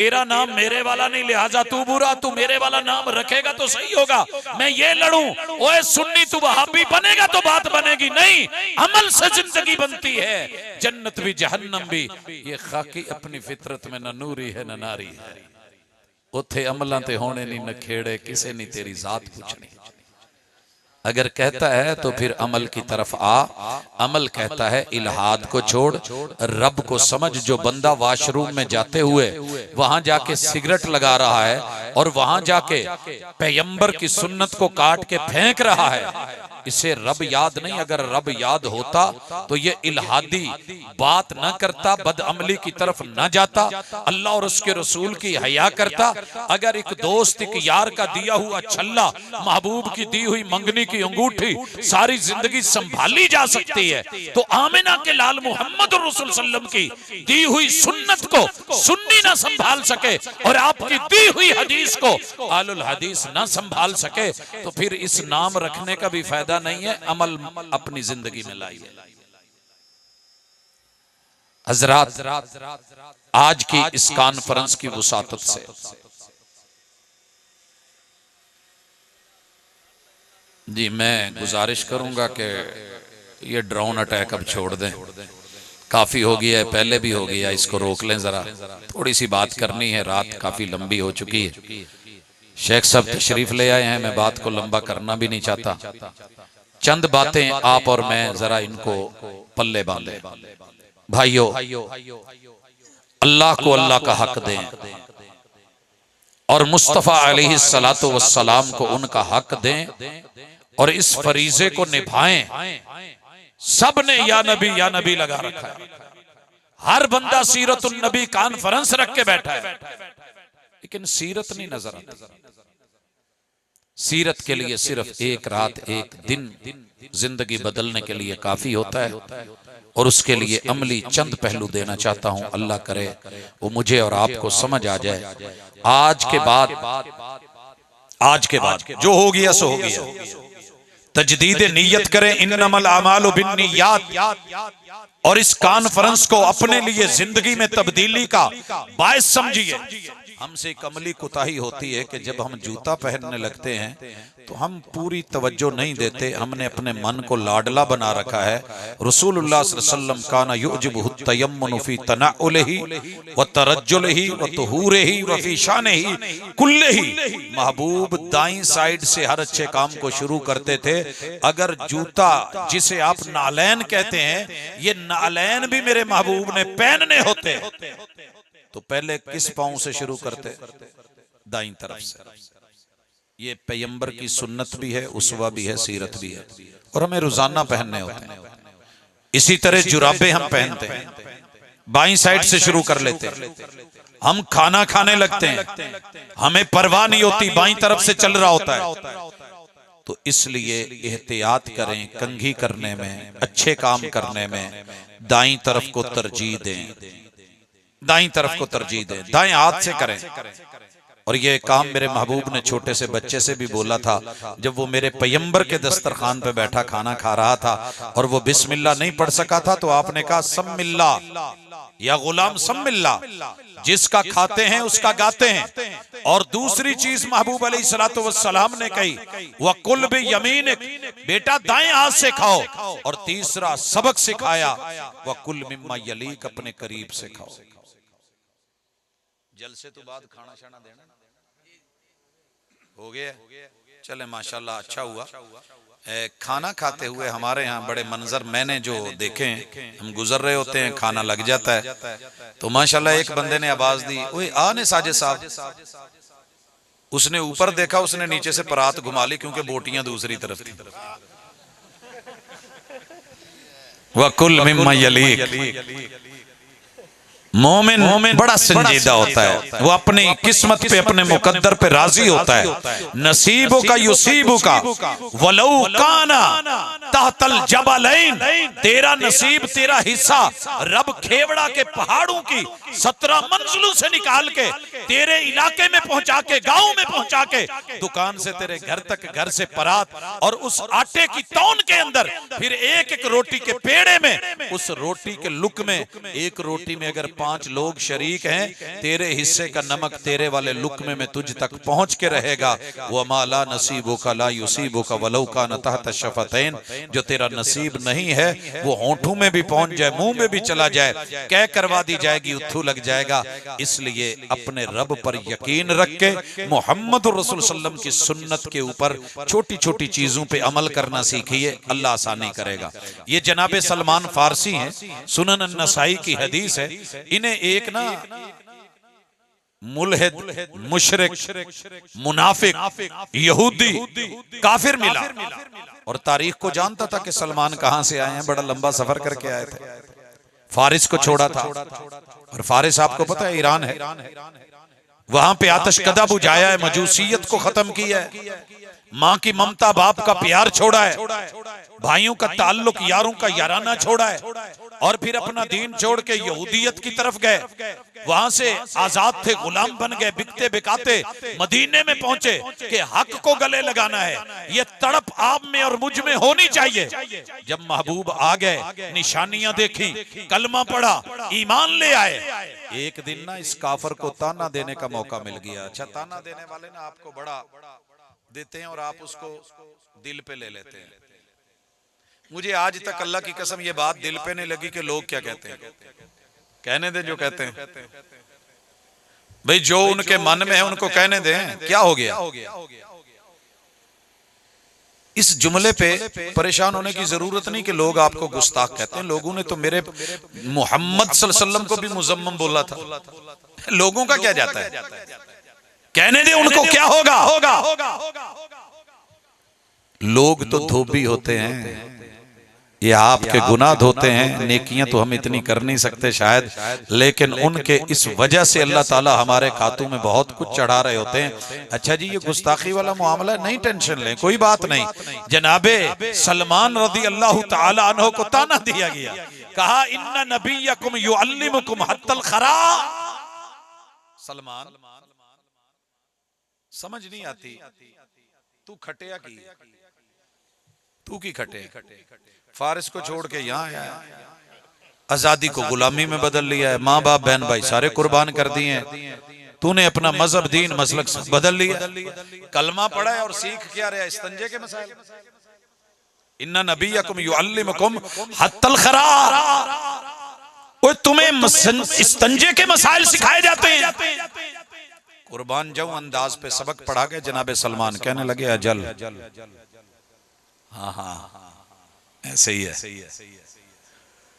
तेरा नाम मेरे वाला नहीं, लिहाजा तू बुरा, तू मेरे वाला नाम रखेगा तो सही होगा, मैं ये लड़ूं। ओए सुन्नी तू वहाबी बनेगा तो बात बनेगी नहीं, अमल से जिंदगी बनती है, जन्नत भी जहन्नम भी। ये खाकी अपनी फितरत में न नूरी है न नारी है, उथे अमलां ते होने नहीं नखेड़े, किसे नहीं तेरी जात पूछनी। अगर कहता है तो फिर अमल की तरफ आ। अमल कहता है इल्हाद को छोड़, रब को समझ। जो बंदा वॉशरूम में जाते हुए वहां जाके सिगरेट लगा रहा है और वहां जाके पैगंबर की सुन्नत को काट के फेंक रहा है, इसे रब याद नहीं। अगर रब याद होता तो ये इल्हादी बात न करता, बदअमली की तरफ न जाता, अल्लाह और उसके रसूल की हया करता। अगर एक दोस्त, एक यार का दिया हुआ छल्ला, महबूब की दी हुई मंगनी की अंगूठी सारी जिंदगी संभाली जा सकती है, तो आमिना के लाल मोहम्मद रसूल सल्लम की दी हुई सुन्नत को सुन्नी ना संभाल सके और आपकी दी हुई हदीस को आलुल हदीस ना संभाल सके, तो फिर इस नाम रखने का भी फायदा नहीं है। अमल अपनी जिंदगी में लाइए। हजरात, आज की इस कॉन्फ्रेंस की वसातत से जी मैं गुजारिश करूंगा कि ये ड्रोन अटैक अब छोड़ दें। काफी हो गया है, पहले भी हो गया, इसको रोक लें जरा। थोड़ी सी बात करनी है, रात काफी लंबी हो चुकी है। शेख साहब तशरीफ ले आए हैं, मैं बात को लंबा करना भी नहीं चाहता। चंद बातें आप और मैं जरा इनको पल्ले बांधे। भाइयों, अल्लाह को अल्लाह का हक दें और मुस्तफा अलैहिस्सलातु वस्सलाम को उनका हक दें और इस फरीजे को निभाएं। सब ने या नबी लगा रखा है। हर बंदा सीरतुन नबी कॉन्फ्रेंस रख के बैठा है, लेकिन सीरत नहीं नजर आती। सीरत के लिए सिर्फ एक रात एक दिन जिंदगी बदलने के लिए काफी होता है, और उसके लिए अमली चंद पहलू देना चाहता हूं। अल्लाह करे वो मुझे और आपको समझ आ जाए। आज के बाद जो हो गया सो हो गया। तजदीद नीयत करें, इन्नमल आमालु बिन्नियात, और इस कॉन्फ्रेंस को अपने लिए जिंदगी में तब्दीली का बायस समझिए। हमसे एक अमली कोताही होती है कि जब हम जूता पहनने लगते हैं तो हम पूरी तवज्जो नहीं देते। हमने अपने मन को लाडला बना रखा है। रसूलुल्लाह सल्लल्लाहु अलैहि वसल्लम काना युजिबुहु तयम्मुनु फी तनाउलिही व तरज्जुलिही व तुहूरिही व फी शानिही कुल्लिही। महबूब दाईं साइड से हर अच्छे काम को शुरू करते थे। अगर जूता, जिसे आप नालैन कहते हैं, ये नालैन भी मेरे महबूब ने पहनने होते तो पहले किस पांव से शुरू करते? दाईं तरफ से। ये पैगंबर की सुन्नत भी है, उसवा भी है, सीरत भी है, और हमें रोजाना पहनने होते हैं। इसी तरह जुराबे हम पहनते हैं, बाईं साइड से शुरू कर लेते हैं। हम खाना खाने लगते हैं, हमें परवाह नहीं होती, बाईं तरफ से चल रहा होता है। तो इसलिए एहतियात करें, कंघी करने में, अच्छे काम करने में दाईं तरफ को तरजीह दें। दाईं तरफ को तरजीह दें, दाएं हाथ से करें। और ये काम मेरे महबूब ने छोटे से बच्चे से भी बोला था। जब वो मेरे पैगंबर के दस्तरखान पे बैठा खाना खा रहा था और वो बिस्मिल्लाह नहीं पढ़ सका था, तो आपने कहा सम्मिल्ला या गुलाम सम्मिल्ला, जिसका खाते हैं उसका गाते हैं। और दूसरी चीज महबूब अलैहिस्सलातु वस्सलाम ने कही, वकुल बि यमीनिक, बेटा दाएं हाथ से खाओ। और तीसरा सबक सिखाया, वकुल मिम्मा यलीक, अपने करीब से खाओ। जलसे तो बाद खाना शाना देना हो गया। चले माशाल्लाह, अच्छा हुआ। खाना खाते हुए हमारे यहाँ बड़े मंजर मैंने जो देखे हैं, हम गुजर रहे होते हैं, खाना लग जाता है, तो माशाल्लाह एक बंदे ने आवाज दी, ओए आने साजिद साहब। उसने ऊपर देखा, उसने नीचे से परात घुमा ली, क्योंकि बोटियां दूसरी तरफ थी। वकुल मिम्मा यलीक। मोमिन बड़ा संजीदा होता है, वो अपनी किस्मत पे, अपने मुकद्दर पे राजी होता है। नसीबो का युसीबो का वलौ काना तहतल जबलैन, तेरा नसीब, तेरा हिस्सा रब खेवड़ा के पहाड़ों की 17 मंजिलों से निकाल के तेरे इलाके में पहुंचा के, गांव में पहुंचा के, दुकान से तेरे घर तक, घर से परात, और उस आटे की तौन के अंदर फिर एक एक रोटी के पेड़े में, उस रोटी के लुक में, एक रोटी में अगर 5 लोग शरीक हैं, तेरे हिस्से का नमक तेरे वाले लुकमे में तुझ तक पहुंच के रहेगा। वो माला नसीबो का ला युसीबो का वलौ का नतहत शफतैन, जो तेरा नसीब नहीं है वो होंठों में भी पहुंच जाए, मुंह में भी चला जाए, कह करवा दी जाएगी, उथू लग जाएगा। इसलिए अपने रब पर यकीन रख के मोहम्मद रसूल सल्लम की सुन्नत के ऊपर छोटी छोटी चीजों पे अमल करना सीखिए, अल्लाह आसानी करेगा। ये जनाबे सलमान फारसी हैं, सुनन नसाई की हदीस है। इन्हें एक ना मुल्हिद, मुशरिक, मुनाफिक, यहूदी, काफिर मिला और तारीख को जानता था कि सलमान कहां से आए हैं, बड़ा लंबा सफर करके आए थे। फारिस को छोड़ा था, और फारिस आपको पता है ईरान है, वहां पे आतशकदा बुझाया है, मजूसियत को खत्म किया है, माँ की ममता बाप का प्यार छोड़ा है, भाइयों का ताल्लुक, यारों का याराना छोड़ा है, और फिर अपना दीन छोड़ के यहूदियत की तरफ गए। वहां से आजाद थे, गुलाम बन गए, बिकते बिकाते मदीने में पहुंचे कि हक को गले लगाना है। ये तड़प आप में और मुझ में होनी चाहिए। जब महबूब आ गए, निशानियां देखी, कलमा पढ़ा, ईमान ले आए, एक दिन ना इस काफर को ताना देने का मौका मिल गया। अच्छा, ताना देने वाले ना आपको बड़ा देते हैं और आप उसको दिल पे ले लेते हैं। मुझे आज तक अल्लाह की कसम ये बात दिल पे नहीं लगी कि लोग क्या कहते हैं। कहने दे जो कहते हैं, भाई जो उनके मन में है उनको कहने दें, क्या हो गया। इस जुमले पे परेशान होने की जरूरत नहीं कि लोग आपको गुस्ताख कहते हैं। लोगों ने तो मेरे मोहम्मद सल्लल्लाहु अलैहि वसल्लम को भी मुजम्मम बोला था। लोगों का क्या जाता है, कहने दे उनको, क्या होगा। लोग तो धोबी होते हैं, ये आपके गुनाह धोते हैं, नेकियां तो हम इतनी कर नहीं सकते शायद, लेकिन उनके इस वजह से अल्लाह ताला हमारे खातों में बहुत कुछ चढ़ा रहे होते हैं। अच्छा जी, ये गुस्ताखी वाला मामला नहीं, टेंशन लें, कोई बात नहीं। जनाबे सलमान रज़ी अल्लाह ताला अन्हु को ताना दिया गया, कहा इन्ना नबियकुम युअल्लिमुकुम हत्तल खरा। सलमान, समझ नहीं आती, तू खटिया की, तू की खटे, फारिस को छोड़ के यहाँ आया, आजादी को गुलामी में बदल लिया है, माँ बाप बहन भाई सारे कुर्बान कर दिए हैं, तूने अपना मजहब दीन मसलक बदल लिया, कलमा पढ़ा है और सीख क्या रहा, इस्तंजे के मसाइल। इन्ना नबियकुम युअल्लिमुकुम हत्तल खरा, ओए तुम्हें इस्तंजे के मसाइल सिखाए जाते हैं। कुर्बान जाऊं अंदाज पे सबक पढ़ा के जनाबे सलमान कहने लगे अजल, हाँ हाँ ऐसे ही है,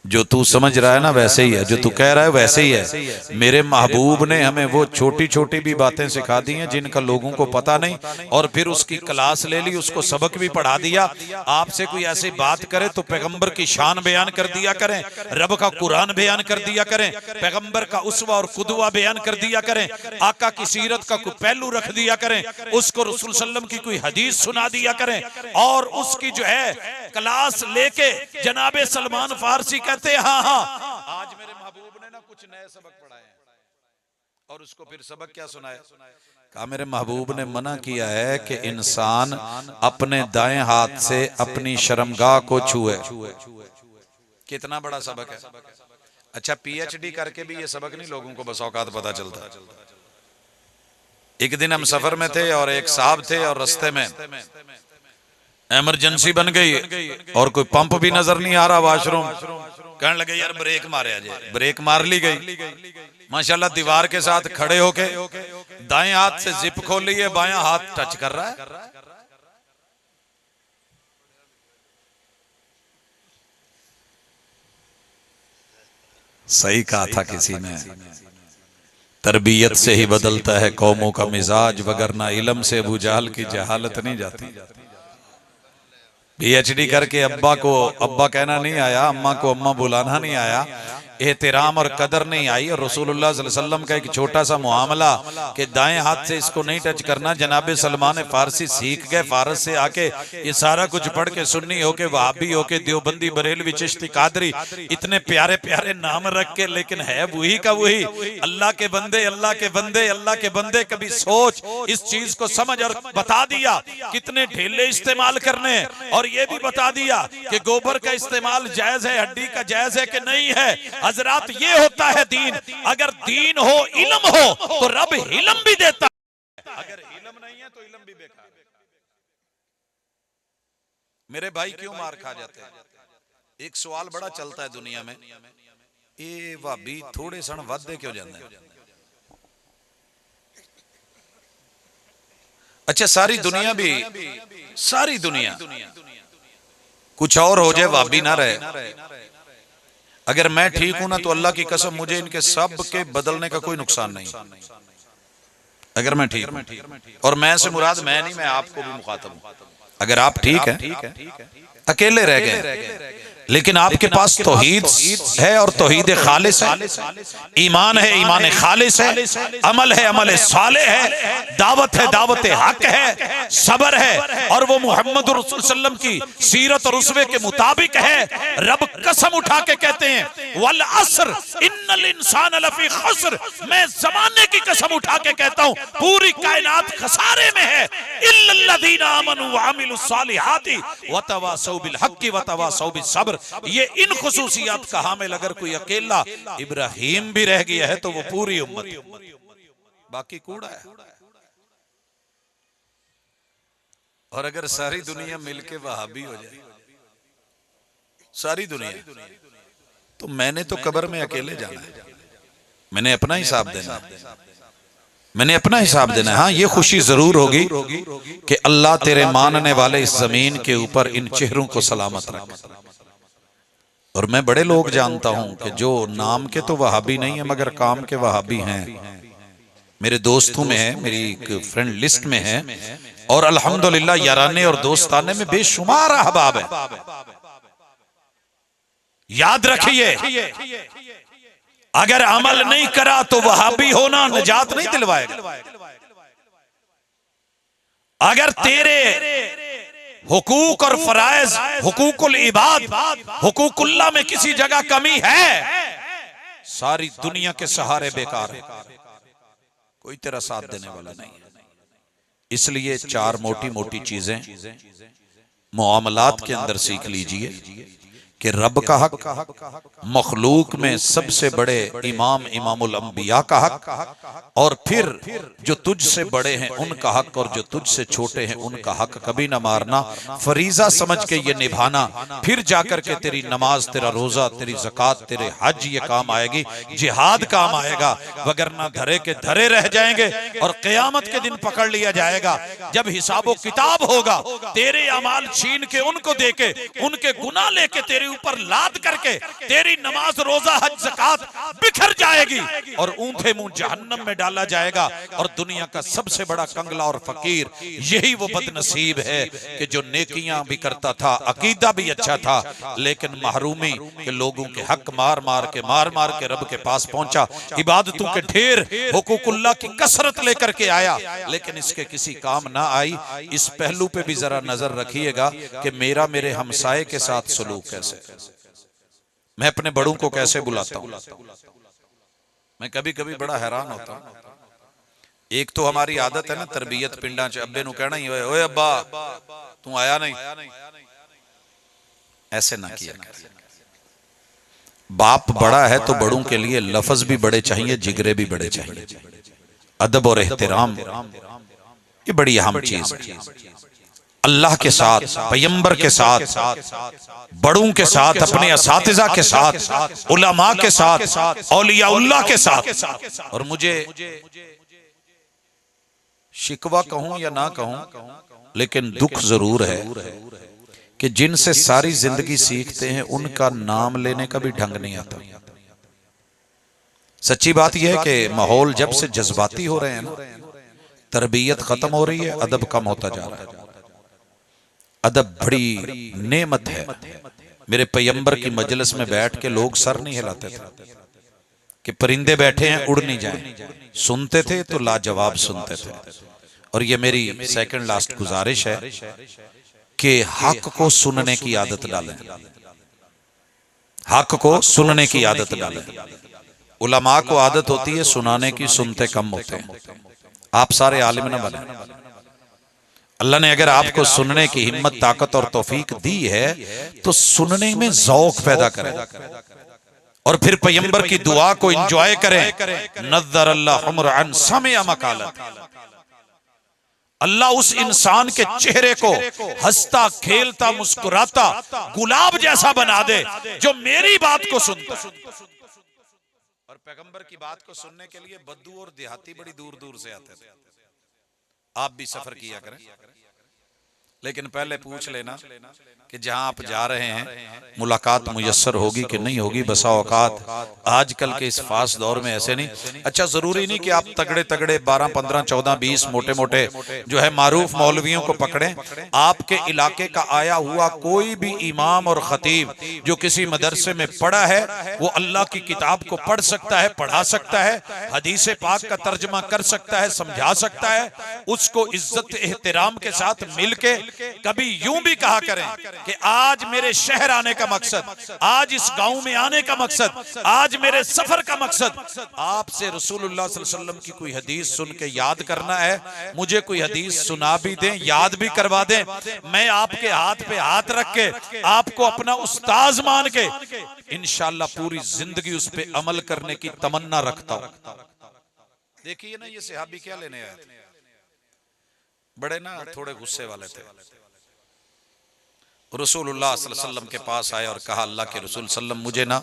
जो तू समझ रहा है ना वैसे ही है, जो तू कह रहा है वैसे ही है। मेरे महबूब ने हमें वो छोटी छोटी भी बातें सिखा दी हैं जिनका लोगों को पता नहीं, और फिर उसकी क्लास ले ली, उसको सबक भी पढ़ा दिया। आपसे कोई ऐसी बात करे तो पैगंबर की शान बयान कर दिया करें, रब का कुरान बयान कर दिया करें, पैगंबर का उसवा और कुदवा बयान कर दिया करें, आका की सीरत का कोई पहलू रख दिया करें, उसको रसूल सल्लम की कोई हदीस सुना दिया करें, और उसकी जो है क्लास लेके जनाबे सलमान फारसी कहते हैं हाँ हाँ आज मेरे महबूब ने ना कुछ नए सबक पढ़ाए हैं। और उसको फिर सबक क्या सुनाया, कहा मेरे महबूब ने मना किया है कि इंसान अपने दाएं हाथ से अपनी शर्मगाह को छुए। कितना बड़ा सबक है। अच्छा, पीएचडी करके भी ये सबक नहीं लोगों को बस औकात पता चलता। एक दिन हम सफर में थे और एक साहब थे और रास्ते में इमरजेंसी बन गई और कोई पंप भी नजर नहीं आ रहा, वॉशरूम, कहने लगे यार ब्रेक मारे, आज ब्रेक मार ली गई। माशाल्लाह दीवार के साथ खड़े होके दाएं हाथ से जिप खोल ली है, बायां हाथ टच कर रहा है। सही कहा था किसी ने, तरबियत से ही बदलता है कौमों का मिजाज, वगरना इल्म से अबू जहल की जहालत नहीं जाती। पीएचडी करके अब्बा को अब्बा कहना नहीं आया, अम्मा को अम्मा बुलाना नहीं आया, एहतराम और कदर नहीं आई। और रसूलुल्लाह सल्लल्लाहु अलैहि वसल्लम का एक छोटा सा मुआमला कि दाएं हाथ से इसको नहीं टच करना, जनाब सलमान फारसी सीख गए, फारस से आके ये सारा कुछ पढ़ के सुन्नी होके वहाबी होके देवबंदी बरेलवी चिश्ती कादरी इतने प्यारे प्यारे नाम रख के, लेकिन है वही का वही। अल्लाह के बंदे, अल्लाह के बंदे, अल्लाह के बंदे, कभी सोच, इस चीज को समझ। और बता दिया कितने ढेले इस्तेमाल करने, और ये भी बता दिया कि गोबर का इस्तेमाल जायज है, हड्डी का जायज है कि नहीं है। हजरात, ये होता है दीन। अगर दीन हो, इल्म हो, तो रब इल्म भी देता है। अगर इल्म नहीं है तो इल्म भी बेकार है। मेरे भाई क्यों मार खा जाते हैं? एक सवाल बड़ा चलता है दुनिया में, ये भाभी थोड़े सन वादे क्यों जाते हैं? अच्छा, सारी दुनिया भी, सारी दुनिया कुछ और हो जाए, भाभी ना रहे। अगर मैं ठीक हूं ना, तो अल्लाह की कसम मुझे इनके सब के बदलने का कोई नुकसान नहीं। अगर मैं ठीक, और मैं से मुराद मैं नहीं, मैं आपको भी मुखातब हूं। अगर आप ठीक है, अकेले रह गए, लेकिन आपके पास तौहीद है और तौहीद खालिस है, ईमान है, ईमान खालिस है, अमल है, अमल सालेह है, दावत है, दावत हक है, सब्र है, और वो मोहम्मद रसूल सल्लम की सीरत और उसवे के मुताबिक है। रब कसम उठा के कहते हैं, वल अस्र इन्नल इंसान लफी खुस्र। मैं जमाने की कसम उठा के कहता हूं, पूरी कायनात खसारे में है, इल्लल्लज़ीना आमनू व अमिलुस सालिहाति व तवासौ बिल हक्की व तवासौ बिस सब्र। ये इन खुसूसियात का हामिल अगर कोई अकेला इब्राहिम भी रह गया है तो वो पूरी उम्मत, बाकी कूड़ा है। और अगर सारी दुनिया मिलके वहाबी हो जाए, सारी दुनिया, तो मैंने तो कब्र में अकेले जाना है। मैंने अपना हिसाब देना है, मैंने अपना हिसाब देना है। हाँ, ये खुशी जरूर होगी कि अल्लाह तेरे मानने वाले इस जमीन के ऊपर इन चेहरों को सलामत रखे। और मैं बड़े लोग जानता हूं कि जो नाम के तो वहाबी नहीं है मगर काम के वहाबी हैं। मेरे दोस्तों में है, मेरी एक फ्रेंड लिस्ट में है, और अल्हम्दुलिल्लाह याराने और दोस्ताने में बेशुमार अहबाब है। याद रखिए, अगर अमल नहीं करा तो वहाबी होना निजात नहीं दिलवाएगा। अगर तेरे हुकूक और फराइज, हुकूकुल इबाद, हुकूकुल्लाह में किसी जगह कमी है, सारी दुनिया के सहारे बेकार है, कोई तेरा साथ देने वाला नहीं है। इसलिए चार मोटी मोटी चीजें मुआमलात के अंदर सीख लीजिए कि रब का हक, मखलूक में सबसे बड़े इमाम इमामुल अंबिया का हक, और फिर जो तुझसे बड़े हैं उनका हक, और जो तुझसे छोटे हैं उनका हक कभी ना मारना। फरीजा समझ के ये निभाना, फिर जाकर के तेरी नमाज, तेरा रोजा, तेरी ज़कात, तेरे हज ये काम आएगी, जिहाद काम आएगा। वगरना धरे के धरे रह जाएंगे और क़यामत के दिन पकड़ लिया जाएगा। जब हिसाबो किताब होगा, तेरे अमाल छीन के उनको देके, उनके गुनाह लेके तेरे ऊपर लाद करके तेरी नमाज, रोजा, हज, ज़कात बिखर जाएगी और ऊंधे मुंह जहन्नम में डाला जाएगा। और दुनिया का सबसे बड़ा कंगला और फकीर यही वो बदनसीब है कि जो नेकियां भी करता था, अकीदा भी अच्छा था, लेकिन महरूमी के लोगों के हक मार मार के रब के पास पहुंचा। इबादतों के ढेर, हुकूकुल्लाह की कसरत लेकर के आया, लेकिन इसके किसी काम ना आई। इस पहलू पे भी जरा नजर रखिएगा कि मेरा मेरे हमसाये के साथ सलूक कैसे, मैं अपने बड़ों को कैसे बुलाता हूं। मैं कभी कभी बड़ा हैरान होता हूं। एक तो हमारी आदत है ना तरबियत पिंडा च अब्बे नु कहना ही, ओए अब्बा तू आया नहीं, ऐसे ना किया कर। बाप बड़ा है तो बड़ों के लिए लफ्ज भी बड़े चाहिए, जिगरे भी बड़े चाहिए। अदब और एहतराम ये बड़ी अहम चीज है। अल्लाह के साथ, पैगंबर के साथ, बड़ों के साथ, अपने असातिज़ा के साथ, उलमा के साथ, औलियाउल्लाह के साथ। और मुझे शिकवा कहूं या ना कहूं, लेकिन दुख जरूर है कि जिनसे सारी जिंदगी सीखते हैं उनका नाम लेने का भी ढंग नहीं आता। सच्ची बात यह है कि माहौल जब से जज्बाती हो रहे हैं ना, तरबियत खत्म हो रही है, अदब कम होता जा रहा है। अदब बड़ी नेमत है। मेरे पैगंबर की मजलिस में बैठ के लोग सर नहीं हिलाते थे कि परिंदे बैठे हैं उड़ नहीं जाएं, सुनते थे तो लाजवाब सुनते थे। और ये मेरी सेकंड लास्ट गुजारिश है कि हक को सुनने की आदत डालें, हक को सुनने की आदत डालें। उलमा को आदत होती है सुनाने की, सुनते कम होते हैं। आप सारे आलिम न बने। अल्लाह ने अगर आपको सुनने की हिम्मत, ताकत और तौफीक दी है तो सुनने में ज़ौक पैदा करें और फिर पैगंबर की दुआ को एंजॉय करें। नज़र अल्लाह उम्रअन समिअ मकालत, अल्लाह उस इंसान के चेहरे को हंसता खेलता मुस्कुराता गुलाब जैसा बना दे जो मेरी बात को सुनता। और पैगंबर की बात को सुनने के लिए बद्दू और देहाती बड़ी दूर दूर से आते थे। आप भी सफर किया करें, लेकिन पहले पूछ लेना कि जहां आप जा रहे हैं मुलाकात मुयस्सर होगी कि नहीं होगी। बसा औकात आजकल के इस फास्ट दौर में ऐसे नहीं। अच्छा, जरूरी नहीं कि आप तगड़े तगड़े 12, 15, 14, 20 मोटे मोटे जो है मारूफ मौलवियों को पकड़ें। आपके इलाके का आया हुआ कोई भी इमाम और खतीब जो किसी मदरसे में पढ़ा है वो अल्लाह की किताब को पढ़ सकता है, पढ़ा सकता है, हदीस पाक का तर्जमा कर सकता है, समझा सकता है। उसको इज्जत एहतराम के साथ मिलके कभी यूं भी कहा करें कि आज मेरे शहर आने का मकसद, आज इस गांव में आने का मकसद, आज मेरे सफर का मकसद आपसे रसूलुल्लाह सल्लल्लाहु अलैहि वसल्लम की कोई हदीस सुन के याद करना है। मुझे कोई हदीस सुना भी दें, याद भी करवा दें, मैं आपके हाथ पे हाथ रख के आपको अपना उस्ताद मान के इंशाअल्लाह पूरी जिंदगी उस पे अमल करने की तमन्ना रखता हूं। देखिए ना, ये सहाबी क्या लेने आए थे, बड़े ना थोड़े गुस्से वाले थे। रसूलुल्लाह सल्लल्लाहु अलैहि वसल्लम के पास आए और कहा, अल्लाह के रसूल सल्लम मुझे ना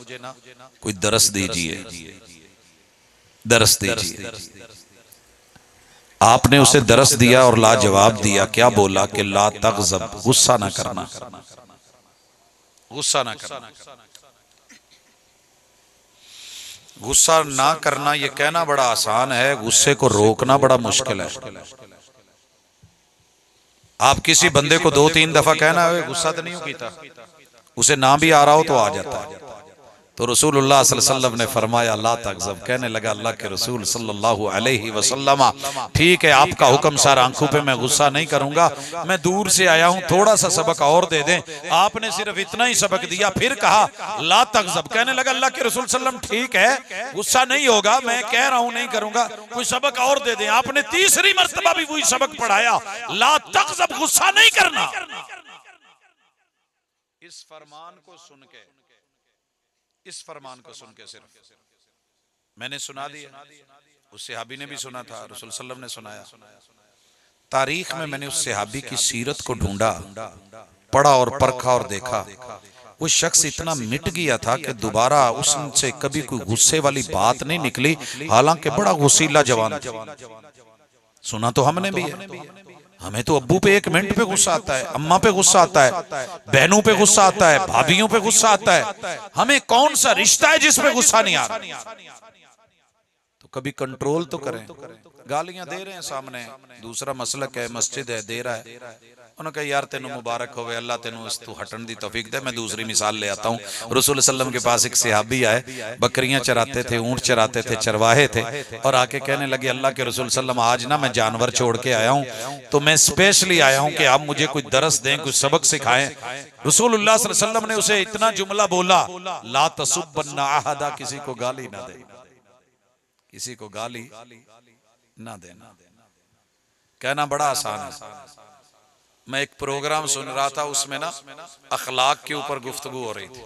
कोई दरस दीजिए, दरस दीजिए। आपने उसे दरस दिया और लाजवाब दिया। क्या बोला कि ला तग़ज़ब, गुस्सा ना करना, गुस्सा ना करना। गुस्सा ना करना ये कहना बड़ा आसान है, गुस्से को रोकना बड़ा मुश्किल है। आप किसी बंदे को 2-3 दफा कहना है गुस्सा तो नहीं हो कीता, उसे ना भी आ रहा हो तो आ जाता है। तो रसूलुल्लाह सल्लल्लाहु अलैहि वसल्लम ने फरमाया ला तग़ज़ब। कहने लगा अल्लाह के रसूल सल्लल्लाहु अलैहि वसल्लम, ठीक है आपका हुक्म सर, आंखों पे मैं गुस्सा नहीं करूंगा, मैं दूर से आया हूं, थोड़ा सा सबक और दे दें। आपने सिर्फ इतना ही सबक दिया, फिर कहा ला तग़ज़ब। कहने लगा अल्लाह के रसूल सल्लल्लाहु अलैहि वसल्लम, ठीक है गुस्सा नहीं होगा, मैं कह रहा हूं नहीं करूंगा, कोई सबक और दे दें। आपने तीसरी मर्तबा भी वही सबक पढ़ाया, ला तग़ज़ब, गुस्सा नहीं करना। इस फरमान को सुन के, इस फरमान को सुन के सिर्फ मैंने सुना दिया, उस सहाबी ने भी सुना था, रसूल सल्लम ने सुनाया। तारीख में मैंने उस सहाबी की सीरत को ढूंढा, पढ़ा और परखा और देखा। वो शख्स इतना मिट गया था कि दोबारा उससे कभी कोई गुस्से वाली बात नहीं निकली, हालांकि बड़ा गुस्सीला जवान था। सुना तो हमने भी है, हमें तो अब्बू पे 1 मिनट पे गुस्सा आता है, अम्मा पे गुस्सा आता है, बहनों पे गुस्सा आता है, भाभीियों पे गुस्सा आता है। हमें कौन सा रिश्ता है जिसमें गुस्सा नहीं आ रहा? तो कभी कंट्रोल तो करें। गालियां दे रहे हैं सामने, दूसरा मसलक है, मस्जिद है, दे रहा है। उन्होंने कहा यार तेनू मुबारक होवे, अल्लाह तेनू इस तू हटन दी तौफीक दे। मैं दूसरी मिसाल ले आता हूँ। रसूल सल्लम के पास एक सहाबी आए, बकरियां चराते थे, ऊंट चराते थे, चरवाहे थे, और आके कहने लगे अल्लाह के रसूल सल्लम आज ना मैं जानवर छोड़ के आया हूँ, तो मैं स्पेशली आया हूँ कि आप मुझे कोई दरस दें, कुछ सबक सिखाएं। रसूलुल्लाह सल्लल्लाहु अलैहि वसल्लम ने उसे इतना जुमला बोला, ला तसुब्बन्ना अहदा, किसी को गाली ना दे, किसी को गाली ना देना। कहना बड़ा आसान है। मैं एक प्रोग्राम सुन रहा था, उसमें ना अखलाक के ऊपर गुफ्तगू हो रही थी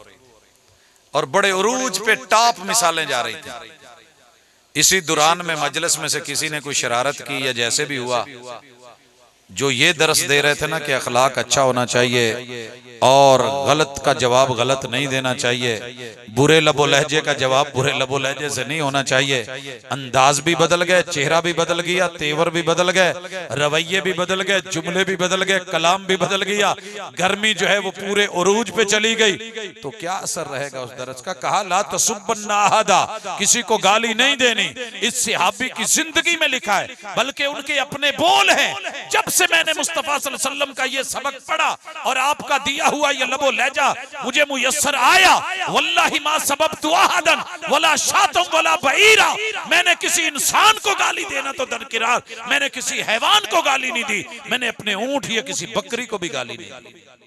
और बड़े उरूज पे टॉप मिसालें जा रही थी। इसी दौरान में मजलिस में से किसी ने कोई शरारत की या जैसे भी हुआ, जो ये दरस दे रहे थे ना कि अखलाक अच्छा होना चाहिए और गलत का जवाब गलत नहीं देना चाहिए, बुरे लबो लहजे का जवाब बुरे लबो लहजे से नहीं होना चाहिए। अंदाज भी बदल गए, चेहरा भी बदल गया, तेवर भी बदल गए, रवैये भी बदल गए, जुमले भी बदल गए, कलाम भी बदल गया, गर्मी जो है वो पूरे उरूज पे चली गई। तो क्या असर रहेगा उस दरस का? कहा ला तसुब्बन्ना अहदा, किसी को गाली नहीं देनी। इस सहाबी की जिंदगी में लिखा है, बल्कि उनके अपने बोल हैं। जब से मैंने मुस्तफा सल्लल्लाहु अलैहि वसल्लम का ये सबक पढ़ा और आपका दिया हुआ ये लबो लहजा मुझे मुयस्सर आया, वल्लाहि मा सबब्तु अहदन वला शातम वला बईरा, मैंने किसी इंसान को गाली देना तो दरकिरार, मैंने किसी हैवान को गाली नहीं दी, मैंने अपने ऊंट या किसी बकरी को भी गाली नहीं दी।